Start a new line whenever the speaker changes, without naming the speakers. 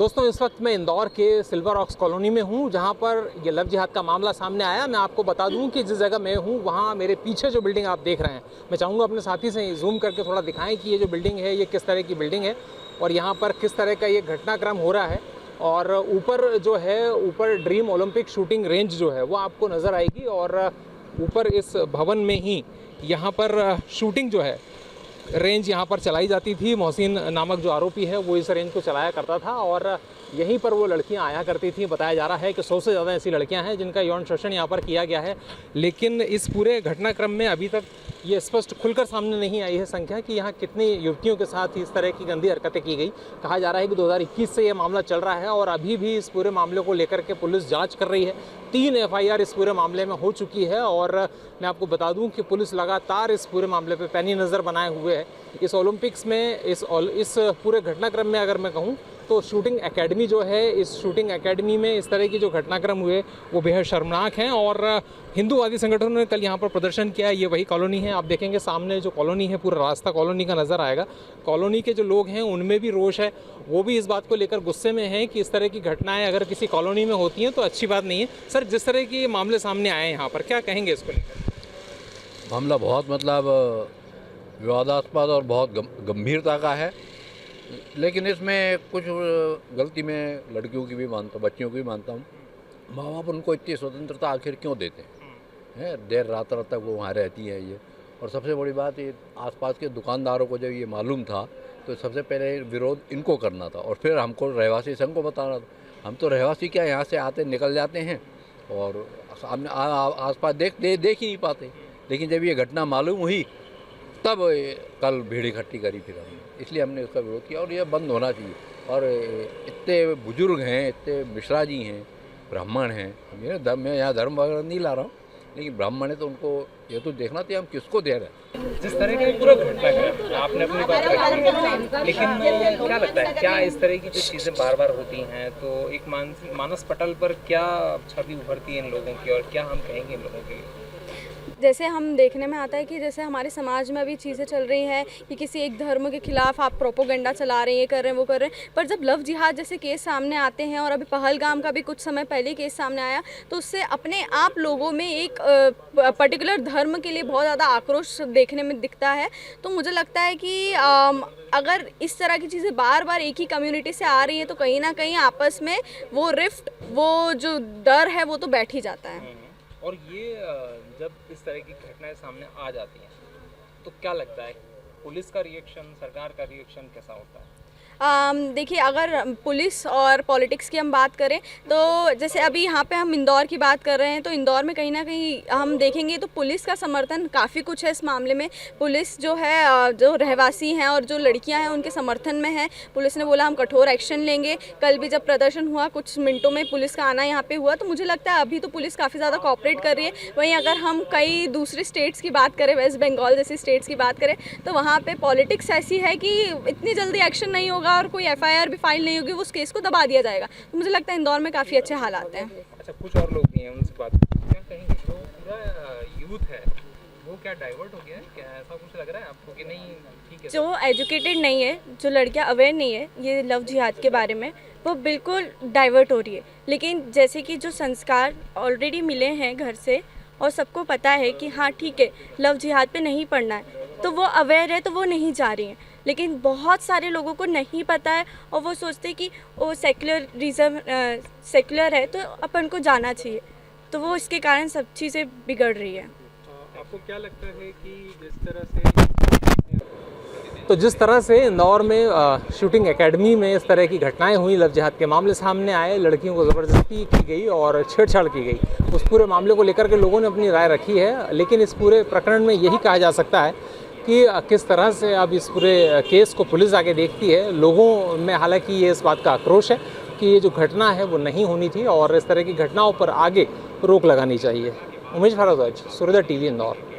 दोस्तों, इस वक्त मैं इंदौर के सिल्वर रॉक्स कॉलोनी में हूँ, जहाँ पर ये लव जिहाद का मामला सामने आया। मैं आपको बता दूँ कि जिस जगह मैं हूँ वहाँ मेरे पीछे जो बिल्डिंग आप देख रहे हैं, मैं चाहूँगा अपने साथी से जूम करके थोड़ा दिखाएं कि ये जो बिल्डिंग है ये किस तरह की बिल्डिंग है और यहाँ पर किस तरह का ये घटनाक्रम हो रहा है। और ऊपर जो है, ऊपर ड्रीम ओलंपिक शूटिंग रेंज जो है वो आपको नज़र आएगी और ऊपर इस भवन में ही यहाँ पर शूटिंग जो है रेंज यहाँ पर चलाई जाती थी। मोहसिन नामक जो आरोपी है वो इस रेंज को चलाया करता था और यहीं पर वो लड़कियाँ आया करती थी। बताया जा रहा है कि 100 से ज़्यादा ऐसी लड़कियाँ हैं जिनका यौन शोषण यहाँ पर किया गया है, लेकिन इस पूरे घटनाक्रम में अभी तक ये स्पष्ट खुलकर सामने नहीं आई है संख्या कि यहाँ कितनी युवतियों के साथ इस तरह की गंदी हरकतें की गई। कहा जा रहा है कि 2021 से ये मामला चल रहा है और अभी भी इस पूरे मामले को लेकर के पुलिस जांच कर रही है। 3 FIR इस पूरे मामले में हो चुकी है और मैं आपको बता दूं कि पुलिस लगातार इस पूरे मामले पे पैनी नज़र बनाए हुए है। इस ओलंपिक्स में, इस पूरे घटनाक्रम में अगर मैं कहूँ तो शूटिंग एकेडमी जो है, इस शूटिंग एकेडमी में इस तरह की जो घटनाक्रम हुए वो बेहद शर्मनाक हैं और हिंदूवादी संगठनों ने कल यहाँ पर प्रदर्शन किया। ये वही कॉलोनी है, आप देखेंगे सामने जो कॉलोनी है, पूरा रास्ता कॉलोनी का नज़र आएगा। कॉलोनी के जो लोग हैं उनमें भी रोष है, वो भी इस बात को लेकर गुस्से में हैं कि इस तरह की घटनाएं अगर किसी कॉलोनी में होती हैं तो अच्छी बात नहीं है। सर, जिस तरह के मामले सामने आए हैं यहाँ पर, क्या कहेंगे इसको लेकर?
मामला बहुत विवादास्पद और बहुत गंभीरता का है, लेकिन इसमें कुछ गलती मैं लड़कियों की भी मानता हूँ, बच्चियों की भी मानता हूँ। माँ बाप उनको इतनी स्वतंत्रता आखिर क्यों देते हैं? देर रात तक वो वहाँ रहती हैं ये। और सबसे बड़ी बात, ये आसपास के दुकानदारों को जब ये मालूम था तो सबसे पहले विरोध इनको करना था और फिर हमको रहवासी संघ को बताना था। हम तो रहवासी क्या, यहाँ से आते निकल जाते हैं और सामने आसपास देख ही नहीं पाते। लेकिन जब ये घटना मालूम हुई तब कल भीड़ इकट्ठी करी फिर हमने, इसलिए हमने उसका विरोध किया और ये बंद होना चाहिए। और इतने बुजुर्ग हैं, इतने मिश्रा जी हैं, ब्राह्मण हैं, मेरे धर्म में यहाँ धर्म वगैरह नहीं ला रहा हूँ, लेकिन ब्राह्मण है तो उनको ये तो देखना चाहिए हम किसको दे रहे हैं।
जिस तरह का पूरा घटना है, आपने अपनी बात रखी, लेकिन क्या लगता है, क्या इस तरह की जो चीज़ें बार बार होती हैं तो एक मानस पटल पर क्या छवि उभरती है इन लोगों की और क्या हम कहेंगे इन लोगों के लिए?
जैसे हम देखने में आता है कि जैसे हमारे समाज में अभी चीज़ें चल रही हैं कि किसी एक धर्म के खिलाफ आप प्रोपोगंडा चला रहे हैं, ये कर रहे हैं, वो कर रहे हैं, पर जब लव जिहाद जैसे केस सामने आते हैं और अभी पहलगाम का भी कुछ समय पहले केस सामने आया तो उससे अपने आप लोगों में एक पर्टिकुलर धर्म के लिए बहुत ज़्यादा आक्रोश देखने में दिखता है। तो मुझे लगता है कि अगर इस तरह की चीज़ें बार बार एक ही कम्युनिटी से आ रही हैं तो कहीं ना कहीं आपस में वो रिफ्ट, वो जो डर है वो तो बैठ ही जाता है।
और ये जब इस तरह की घटनाएं सामने आ जाती हैं तो क्या लगता है, पुलिस का रिएक्शन, सरकार का रिएक्शन कैसा होता है?
देखिए, अगर पुलिस और पॉलिटिक्स की हम बात करें तो जैसे अभी यहाँ पे हम इंदौर की बात कर रहे हैं तो इंदौर में कहीं ना कहीं हम देखेंगे तो पुलिस का समर्थन काफ़ी कुछ है इस मामले में। पुलिस जो है, जो रहवासी हैं और जो लड़कियां हैं उनके समर्थन में है। पुलिस ने बोला हम कठोर एक्शन लेंगे। कल भी जब प्रदर्शन हुआ, कुछ मिनटों में पुलिस का आना यहाँ पे हुआ, तो मुझे लगता है अभी तो पुलिस काफ़ी ज़्यादा कोऑपरेट कर रही है। वहीं अगर हम कई दूसरी स्टेट्स की बात करें, वेस्ट बंगाल जैसी स्टेट्स की बात करें, तो वहाँ पर पॉलिटिक्स ऐसी है कि इतनी जल्दी एक्शन नहीं होगा और कोई FIR भी फाइल नहीं होगी, उस केस को दबा दिया जाएगा। तो मुझे लगता है इंदौर में काफ़ी अच्छे हालात हैं।
अच्छा, कुछ और लोग भी हैं, उनसे बात क्या कहेंगे? जो पूरा यूथ है वो क्या डाइवर्ट हो गया है? क्या ऐसा कुछ लग रहा है आपको कि नहीं ठीक है?
जो एजुकेटेड नहीं है, जो लड़कियां अवेयर नहीं है ये लव जिहाद के बारे में, वो बिल्कुल डाइवर्ट हो रही है। लेकिन जैसे कि जो संस्कार ऑलरेडी मिले हैं घर से और सबको पता है कि हाँ ठीक है, लव जिहाद पे नहीं पढ़ना है, तो वो अवेयर है तो वो नहीं जा रही हैं। लेकिन बहुत सारे लोगों को नहीं पता है और वो सोचते हैं कि वो सेक्युलर है तो अपन को जाना चाहिए, तो वो इसके कारण सब चीज़ें बिगड़ रही है।
आपको क्या लगता है कि जिस तरह से इंदौर में शूटिंग एकेडमी में इस तरह की घटनाएं हुई, लव जिहाद के मामले सामने आए, लड़कियों को ज़बरदस्ती की गई और छेड़छाड़ की गई, उस पूरे मामले को लेकर के लोगों ने अपनी राय रखी है। लेकिन इस पूरे प्रकरण में यही कहा जा सकता है कि किस तरह से अब इस पूरे केस को पुलिस आगे देखती है। लोगों में हालांकि ये इस बात का आक्रोश है कि ये जो घटना है वो नहीं होनी थी और इस तरह की घटनाओं पर आगे रोक लगानी चाहिए। उमेश भारद्वाज, सूर्योदय TV, इंदौर।